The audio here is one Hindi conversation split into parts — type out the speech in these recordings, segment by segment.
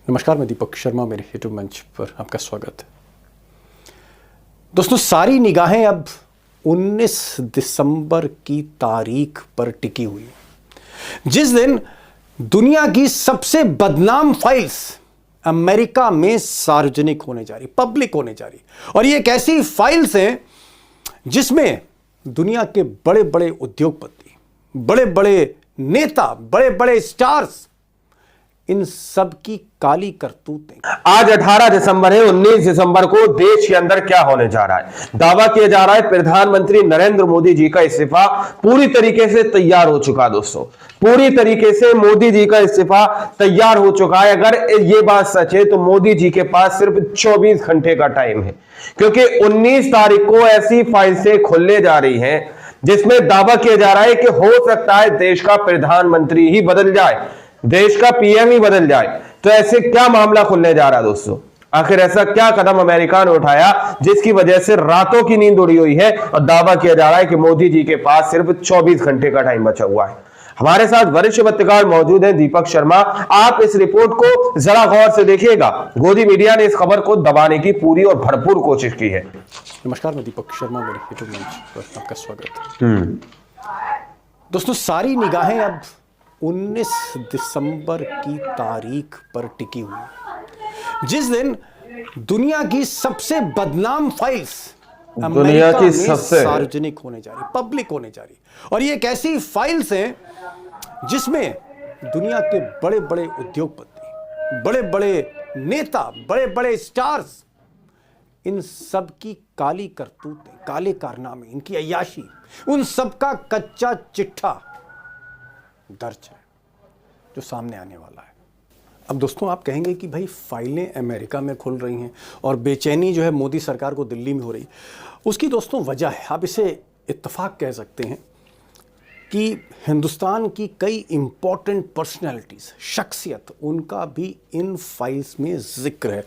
नमस्कार, मैं दीपक शर्मा, मेरे यूट्यूब मंच पर आपका स्वागत है। दोस्तों, सारी निगाहें अब 19 दिसंबर की तारीख पर टिकी हुई है, जिस दिन दुनिया की सबसे बदनाम फाइल्स अमेरिका में सार्वजनिक होने जा रही, पब्लिक होने जा रही। और ये एक ऐसी फाइल्स हैं जिसमें दुनिया के बड़े बड़े उद्योगपति, बड़े बड़े नेता, बड़े बड़े स्टार्स, इन सब की काली करतूतें। आज 18 दिसंबर है। 19 दिसंबर को देश के अंदर क्या होने जा रहा है? दावा किया जा रहा है प्रधानमंत्री नरेंद्र मोदी जी का इस्तीफा पूरी तरीके से तैयार हो चुका। दोस्तों, पूरी तरीके से मोदी जी का इस्तीफा तैयार हो चुका है। अगर ये बात सच है तो मोदी जी के पास सिर्फ 24 घंटे का टाइम है, क्योंकि 19 तारीख को ऐसी फाइल से खुलने जा रही है जिसमें दावा किया जा रहा है कि हो सकता है देश का प्रधानमंत्री ही बदल जाए, देश का पीएम ही बदल जाए। तो ऐसे क्या मामला खुलने जा रहा है दोस्तों? आखिर ऐसा क्या कदम अमेरिका ने उठाया जिसकी वजह से रातों की नींद उड़ी हुई है और दावा किया जा रहा है कि मोदी जी के पास सिर्फ 24 घंटे का टाइम बचा हुआ है। हमारे साथ वरिष्ठ पत्रकार मौजूद है, दीपक शर्मा। आप इस रिपोर्ट को जरा गौर से देखिएगा। गोदी मीडिया ने इस खबर को दबाने की पूरी और भरपूर कोशिश की है। नमस्कार, मैं दीपक शर्मा, मेरे यूट्यूब मंच पर आपका स्वागत है। दोस्तों, सारी निगाहें अब 19 दिसंबर की तारीख पर टिकी हुई है, जिस दिन दुनिया की सबसे बदनाम फाइल्स दुनिया की सबसे सार्वजनिक होने जा रही, पब्लिक होने जा रही। और ये एक ऐसी फाइल्स हैं जिसमें दुनिया के बड़े बड़े उद्योगपति, बड़े बड़े नेता, बड़े बड़े स्टार्स, इन सब की काली करतूतें, काले कारनामे, इनकी अय्याशी, उन सब का कच्चा चिट्ठा दर्ज है जो सामने आने वाला है। अब दोस्तों, आप कहेंगे कि भाई फाइलें अमेरिका में खुल रही हैं और बेचैनी जो है मोदी सरकार को दिल्ली में हो रही। उसकी दोस्तों वजह है, आप इसे इत्तेफाक कह सकते हैं कि हिंदुस्तान की कई इंपॉर्टेंट पर्सनैलिटीज़, शख्सियत, उनका भी इन फाइल्स में जिक्र है।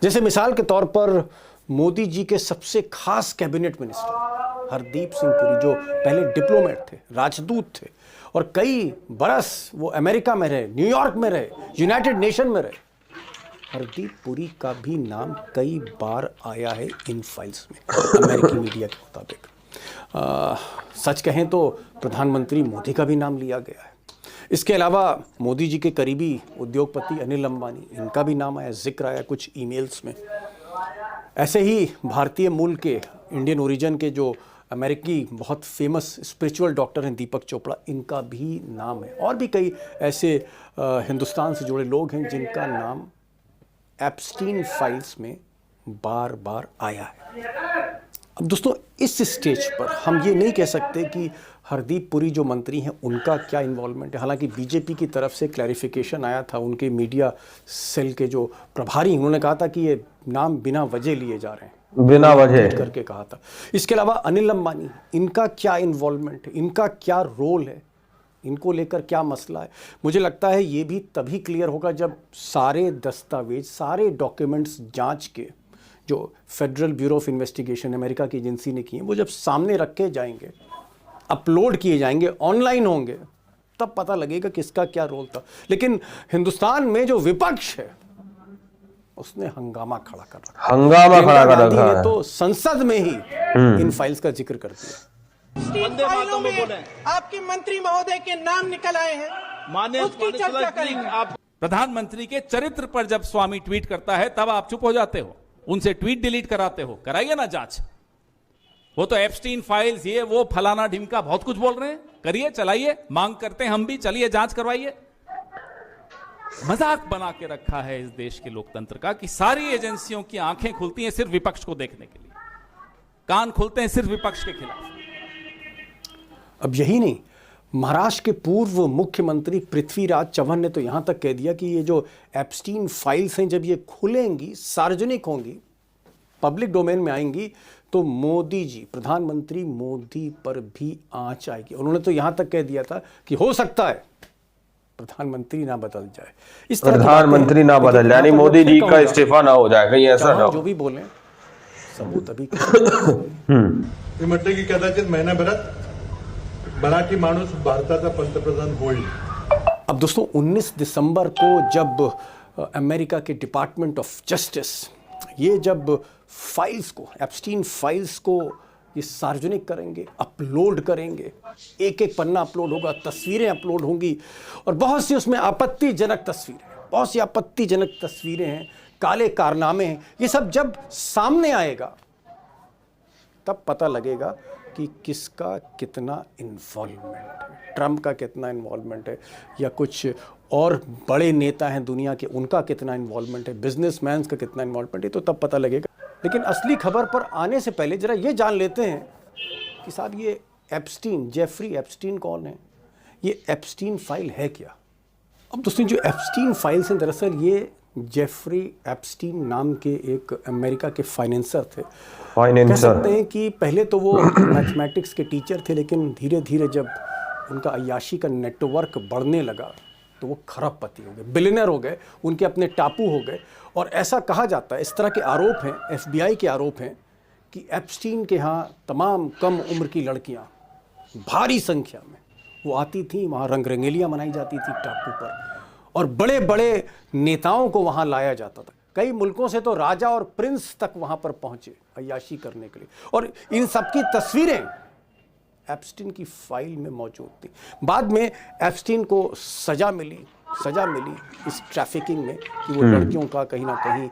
जैसे मिसाल के तौर पर मोदी जी के सबसे खास कैबिनेट मिनिस्टर हरदीप सिंह पुरी, जो पहले डिप्लोमेट थे, राजदूत थे और कई बरस वो अमेरिका में रहे, न्यूयॉर्क में रहे, यूनाइटेड नेशन में रहे। हरदीप पुरी का भी नाम कई बार आया है इन फाइल्स में, अमेरिकी मीडिया के मुताबिक। सच कहें तो प्रधानमंत्री मोदी का भी नाम लिया गया है। इसके अलावा मोदी जी के करीबी उद्योगपति अनिल अंबानी, इनका भी नाम आया, जिक्र आया कुछ ईमेल्स में। ऐसे ही भारतीय मूल के, इंडियन ओरिजिन के जो अमेरिकी बहुत फेमस स्पिरिचुअल डॉक्टर हैं दीपक चोपड़ा, इनका भी नाम है। और भी कई ऐसे हिंदुस्तान से जुड़े लोग हैं जिनका नाम एप्स्टीन फाइल्स में बार बार आया है। अब दोस्तों, इस स्टेज पर हम ये नहीं कह सकते कि हरदीप पुरी जो मंत्री हैं उनका क्या इन्वॉल्वमेंट है। हालांकि बीजेपी की तरफ से क्लैरिफिकेशन आया था, उनके मीडिया सेल के जो प्रभारी, उन्होंने कहा था कि ये नाम बिना वजह लिए जा रहे हैं, बिना वजह करके कहा था। इसके अलावा अनिल अंबानी, इनका क्या इन्वॉल्वमेंट है, इनका क्या रोल है, इनको लेकर क्या मसला है। मुझे लगता है ये भी तभी क्लियर होगा जब सारे दस्तावेज, सारे डॉक्यूमेंट्स जांच के जो federal bureau of investigation America की एजेंसी ने किए, वो जब सामने रखे जाएंगे, अपलोड किए जाएंगे, ऑनलाइन होंगे, तब पता लगेगा किसका क्या रोल था। लेकिन हिंदुस्तान में जो विपक्ष है उसने हंगामा खड़ा कर रखा है। तो संसद में ही इन फाइल्स का जिक्र कर दिया। फाइलों में आपके मंत्री महोदय के नाम निकल आए हैं, माननीय उसकी चर्चा करेंगे। आप प्रधानमंत्री के चरित्र पर जब स्वामी ट्वीट करता है तब आप चुप हो जाते हो, उनसे ट्वीट डिलीट कराते हो। कराइए ना जांच। वो तो एप्स्टीन फाइल्स, ये वो फलाना ढिमका बहुत कुछ बोल रहे हैं। करिए, चलाइए, मांग करते हैं हम भी, चलिए जांच करवाइए। मजाक बना के रखा है इस देश के लोकतंत्र का कि सारी एजेंसियों की आंखें खुलती हैं सिर्फ विपक्ष को देखने के लिए, कान खुलते हैं सिर्फ विपक्ष के खिलाफ। अब यही नहीं, महाराष्ट्र के पूर्व मुख्यमंत्री पृथ्वीराज चव्हाण ने तो यहां तक कह दिया कि ये जो एप्स्टीन फाइल्स हैं, जब ये खुलेंगी, सार्वजनिक होंगी, पब्लिक डोमेन में आएंगी, तो मोदी जी, प्रधानमंत्री मोदी पर भी आंच आएगी। उन्होंने तो यहां तक कह दिया था कि हो सकता है प्रधानमंत्री ना बदल जाए, इस तरह प्रधानमंत्री ना बदल जाए, यानी मोदी जी का इस्तीफा ना हो जाए, कहीं ऐसा ना हो। जो भी बोले सबूत अभी म्हटलं की कदाचित महिनाभरात मराठी माणूस भारताचा पंतप्रधान होईल। अब दोस्तों, 19 दिसंबर को जब अमेरिका के डिपार्टमेंट ऑफ जस्टिस ये जब फाइल्स को, एप्स्टीन फाइल्स को ये सार्वजनिक करेंगे, अपलोड करेंगे, एक एक पन्ना अपलोड होगा, तस्वीरें अपलोड होंगी और बहुत सी उसमें आपत्तिजनक तस्वीरें, बहुत सी आपत्तिजनक तस्वीरें हैं, काले कारनामे हैं, ये सब जब सामने आएगा तब पता लगेगा कि किसका कितना इन्वॉल्वमेंट है, ट्रंप का कितना इन्वॉल्वमेंट है या कुछ और बड़े नेता हैं दुनिया के उनका कितना इन्वॉल्वमेंट है, बिजनेसमैन का कितना इन्वॉल्वमेंट है, तो तब पता लगेगा। लेकिन असली खबर पर आने से पहले जरा ये जान लेते हैं कि साहब ये एप्स्टीन, जेफरी एप्स्टीन कौन है, ये एप्स्टीन फाइल है क्या। अब दोस्तों जो एप्स्टीन फाइल्स हैं दरअसल ये जेफरी एप्स्टीन नाम के एक अमेरिका के फाइनेंसर थे। कह सकते हैं कि पहले तो वो मैथमेटिक्स के टीचर थे, लेकिन धीरे धीरे जब उनका अय्याशी का नेटवर्क बढ़ने लगा तो वो खरबपति हो गए, बिलियनर हो गए, उनके अपने टापू हो गए। और ऐसा कहा जाता है, इस तरह के आरोप हैं, FBI के आरोप हैं कि एप्स्टीन के यहाँ तमाम कम उम्र की लड़कियाँ भारी संख्या में वो आती थी, वहाँ रंग रंगेलियाँ मनाई जाती थी टापू पर और बड़े बड़े नेताओं को वहाँ लाया जाता था। कई मुल्कों से तो राजा और प्रिंस तक वहाँ पर पहुँचे अय्याशी करने के लिए, और इन सबकी तस्वीरें एप्स्टीन की फाइल में मौजूद थी। बाद में एप्स्टीन को सजा मिली इस ट्रैफिकिंग में कि वो लड़कियों का कहीं ना कहीं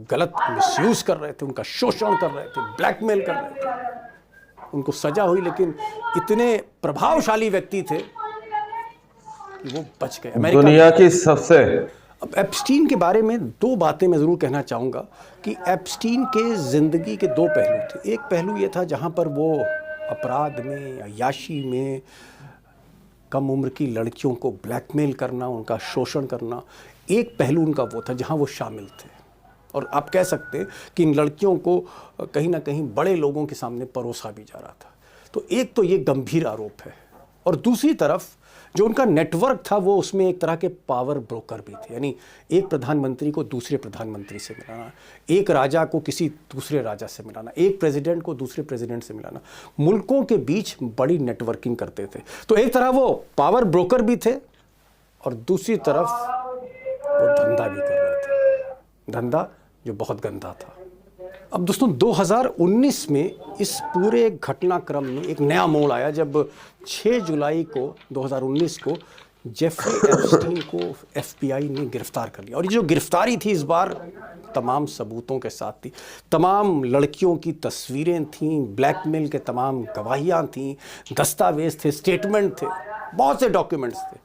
गलत मिसयूज कर रहे थे, उनका शोषण कर रहे थे, ब्लैकमेल कर रहे थे। उनको सजा हुई, लेकिन इतने प्रभावशाली व्यक्ति थे कि वो बच गए। अमेरिका दुनिया की सबसे। अब एप्स्टीन के बारे में दो बातें मैं ज़रूर कहना चाहूँगा कि एप्स्टीन के ज़िंदगी के दो पहलू थे। एक पहलू ये था जहाँ पर वो अपराध में, अय्याशी में, कम उम्र की लड़कियों को ब्लैकमेल करना, उनका शोषण करना, एक पहलू उनका वो था जहाँ वो शामिल थे। और आप कह सकते हैं कि इन लड़कियों को कहीं ना कहीं बड़े लोगों के सामने परोसा भी जा रहा था। तो एक तो ये गंभीर आरोप है, और दूसरी तरफ जो उनका नेटवर्क था वो उसमें एक तरह के पावर ब्रोकर भी थे। यानी एक प्रधानमंत्री को दूसरे प्रधानमंत्री से मिलाना, एक राजा को किसी दूसरे राजा से मिलाना, एक प्रेसिडेंट को दूसरे प्रेसिडेंट से मिलाना, मुल्कों के बीच बड़ी नेटवर्किंग करते थे। तो एक तरह वो पावर ब्रोकर भी थे और दूसरी तरफ वो धंधा भी कर रहे थे, धंधा जो बहुत गंदा था। अब दोस्तों 2019 में इस पूरे घटनाक्रम में एक नया मोड़ आया जब 6 जुलाई को 2019 को जेफरी एप्स्टीन को FBI ने गिरफ्तार कर लिया। और ये जो गिरफ्तारी थी इस बार तमाम सबूतों के साथ थी, तमाम लड़कियों की तस्वीरें थीं, ब्लैकमेल के तमाम गवाहियाँ थीं, दस्तावेज थे, स्टेटमेंट थे, बहुत से डॉक्यूमेंट्स थे,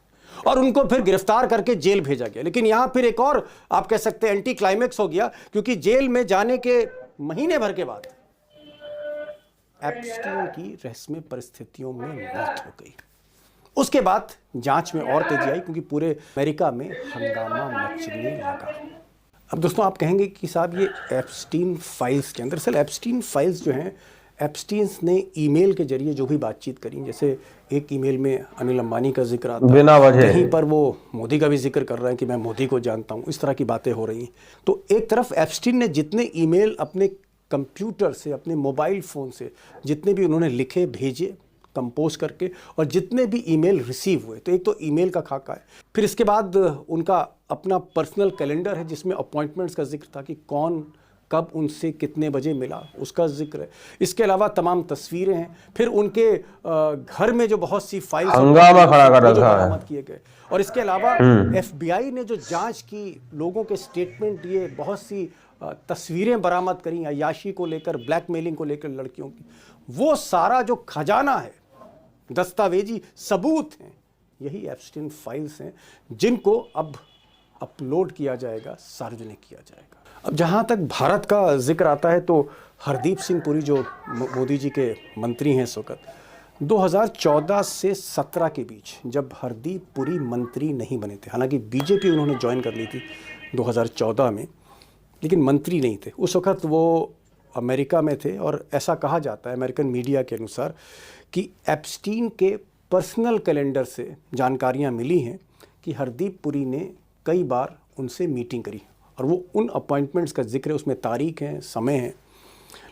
और उनको फिर गिरफ्तार करके जेल भेजा गया। लेकिन यहाँ फिर एक और आप कह सकते हैं एंटी क्लाइमेक्स हो गया, क्योंकि जेल में जाने के महीने भर के बाद एप्स्टीन की रहस्यमय परिस्थितियों में मौत हो गई। उसके बाद जांच में और तेजी आई, क्योंकि पूरे अमेरिका में हंगामा मचने लगा। अब दोस्तों आप कहेंगे कि साहब ये एप्स्टीन फाइल्स के अंदर, दरअसल एप्स्टीन फाइल्स जो हैं, एप्स्टीन ने ईमेल के जरिए जो भी बातचीत करी, जैसे एक ईमेल में अनिल अंबानी का जिक्र आता है, बिना वजह कहीं पर वो मोदी का भी जिक्र कर रहे हैं कि मैं मोदी को जानता हूं, इस तरह की बातें हो रही हैं। तो एक तरफ एप्स्टीन ने जितने ईमेल अपने कंप्यूटर से, अपने मोबाइल फ़ोन से जितने भी उन्होंने लिखे, भेजे, कंपोज करके, और जितने भी ईमेल रिसीव हुए, तो एक तो ईमेल का खाका है। फिर इसके बाद उनका अपना पर्सनल कैलेंडर है जिसमें अपॉइंटमेंट्स का जिक्र था कि कौन कब उनसे कितने बजे मिला, उसका जिक्र है। इसके अलावा तमाम तस्वीरें हैं। फिर उनके घर में जो बहुत सी फाइल्स हंगामा खड़ा कर रखा है, बरामद किए गए। और इसके अलावा FBI ने जो जांच की, लोगों के स्टेटमेंट दिए, बहुत सी तस्वीरें बरामद करी अय्याशी को लेकर, ब्लैकमेलिंग को लेकर लड़कियों की, वो सारा जो खजाना है, दस्तावेजी सबूत हैं, यही एप्स्टीन फाइल्स हैं जिनको अब अपलोड किया जाएगा, सार्वजनिक किया जाएगा। अब जहाँ तक भारत का जिक्र आता है तो हरदीप सिंह पुरी जो मोदी जी के मंत्री हैं इस वक्त, 2014 से 17 के बीच जब हरदीप पुरी मंत्री नहीं बने थे, हालांकि बीजेपी उन्होंने ज्वाइन कर ली थी 2014 में, लेकिन मंत्री नहीं थे उस वक्त, वो अमेरिका में थे। और ऐसा कहा जाता है अमेरिकन मीडिया के अनुसार कि एप्स्टीन के पर्सनल कैलेंडर से जानकारियां मिली हैं कि हरदीप पुरी ने कई बार उनसे मीटिंग करी, और वो उन अपॉइंटमेंट्स का जिक्र है, उसमें तारीख है, समय है।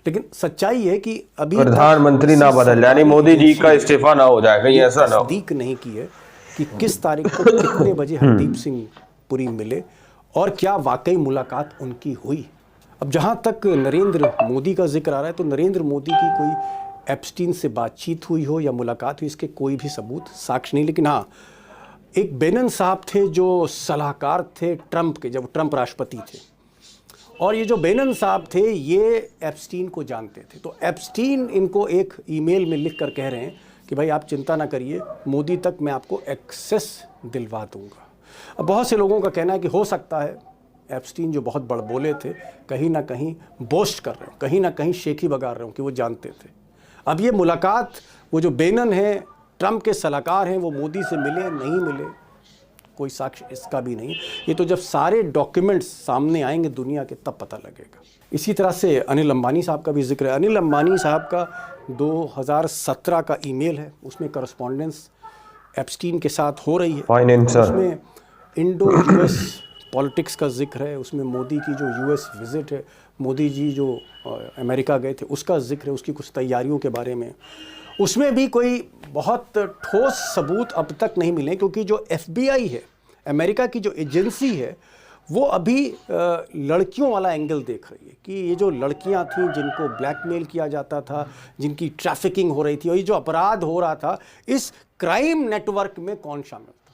लेकिन सच्चाई है कि अभी प्रधानमंत्री ना बदल जाए, यानी मोदी जी का इस्तीफा ना हो जाए, कहीं ऐसा ना हो। तस्दीक नहीं की है कि किस तारीख को कितने बजे हरदीप सिंह पुरी मिले और क्या वाकई मुलाकात उनकी हुई? अब जहाँ तक नरेंद्र मोदी का जिक्र आ रहा है, तो नरेंद्र मोदी की कोई एप्स्टीन से बातचीत हुई हो या मुलाकात हुई, इसके कोई भी सबूत साक्ष्य नहीं। लेकिन हाँ, एक बेनन साहब थे जो सलाहकार थे ट्रंप के, जब ट्रंप राष्ट्रपति थे, और ये जो बेनन साहब थे ये एप्स्टीन को जानते थे। तो एप्स्टीन इनको एक ईमेल में लिख कर कह रहे हैं कि भाई आप चिंता ना करिए, मोदी तक मैं आपको एक्सेस दिलवा दूंगा। अब बहुत से लोगों का कहना है कि हो सकता है एप्स्टीन जो बहुत बड़बोले थे, कहीं ना कहीं बोस्ट कर रहे हो, कहीं ना कहीं शेखी बगार रहे हो कि वो जानते थे। अब ये मुलाकात, वो जो बेनन है, ट्रंप के सलाहकार हैं, वो मोदी से मिले नहीं मिले, कोई साक्ष्य इसका भी नहीं। ये तो जब सारे डॉक्यूमेंट्स सामने आएंगे दुनिया के, तब पता लगेगा। इसी तरह से अनिल अंबानी साहब का भी जिक्र है। अनिल अंबानी साहब का 2017 का ईमेल है, उसमें करस्पॉन्डेंस एप्स्टीन के साथ हो रही है। उसमें इंडो यूएस पॉलिटिक्स का जिक्र है, उसमें मोदी की जो यूएस विजिट है, मोदी जी जो अमेरिका गए थे उसका जिक्र है, उसकी कुछ तैयारियों के बारे में। उसमें भी कोई बहुत ठोस सबूत अब तक नहीं मिले, क्योंकि जो FBI है, अमेरिका की जो एजेंसी है, वो अभी लड़कियों वाला एंगल देख रही है कि ये जो लड़कियां थीं जिनको ब्लैकमेल किया जाता था, जिनकी ट्रैफिकिंग हो रही थी, और ये जो अपराध हो रहा था, इस क्राइम नेटवर्क में कौन शामिल था।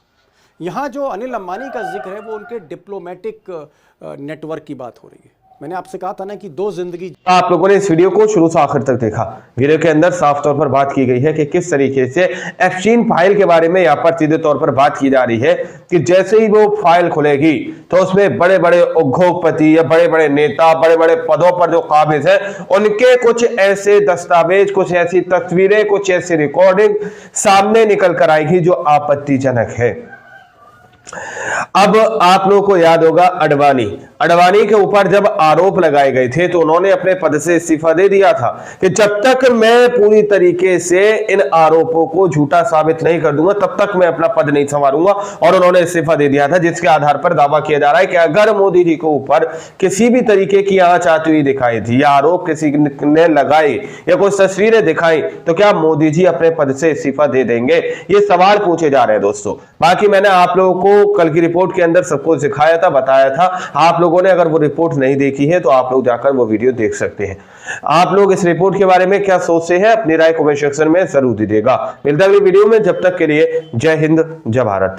यहाँ जो अनिल अंबानी का जिक्र है वो उनके डिप्लोमेटिक नेटवर्क की बात हो रही है। मैंने आपसे कहा था ना कि 2 जिंदगी। आप लोगों ने इस वीडियो को शुरू से आखिर तक देखा। वीडियो के अंदर साफ तौर पर बात की गई है कि किस तरीके से एप्स्टीन फाइल के बारे में यहाँ पर सीधे तौर पर बात की जा रही है कि जैसे ही वो फाइल खुलेगी तो उसमें बड़े बड़े उद्योगपति या बड़े बड़े नेता, बड़े बड़े पदों पर जो काबिज हैं, उनके कुछ ऐसे दस्तावेज, कुछ ऐसी तस्वीरें, कुछ ऐसी रिकॉर्डिंग सामने निकल कर आएगी जो आपत्तिजनक है। अब आप लोगों को याद होगा अडवाणी के ऊपर जब आरोप लगाए गए थे तो उन्होंने अपने पद से इस्तीफा दे दिया था कि जब तक मैं पूरी तरीके से इन आरोपों को झूठा साबित नहीं कर दूंगा तब तक मैं अपना पद नहीं संभालूंगा, और उन्होंने इस्तीफा दे दिया था, जिसके आधार पर दावा किया जा रहा है कि अगर मोदी जी के ऊपर किसी भी तरीके की आंच आती हुई दिखाई थी या आरोप किसी ने लगाए या कुछ तस्वीरें दिखाई तो क्या मोदी जी अपने पद से इस्तीफा दे देंगे, ये सवाल पूछे जा रहे हैं दोस्तों। बाकी मैंने आप लोगों को कल की रिपोर्ट के अंदर सब कुछ सिखाया था, बताया था। आप लोगों ने अगर वो रिपोर्ट नहीं देखी है तो आप लोग जाकर वो वीडियो देख सकते हैं। आप लोग इस रिपोर्ट के बारे में क्या सोचते हैं, अपनी राय कमेंट सेक्शन में जरूर दीजिएगा। मिलता है अगली वीडियो में, जब तक के लिए जय हिंद, जय भारत।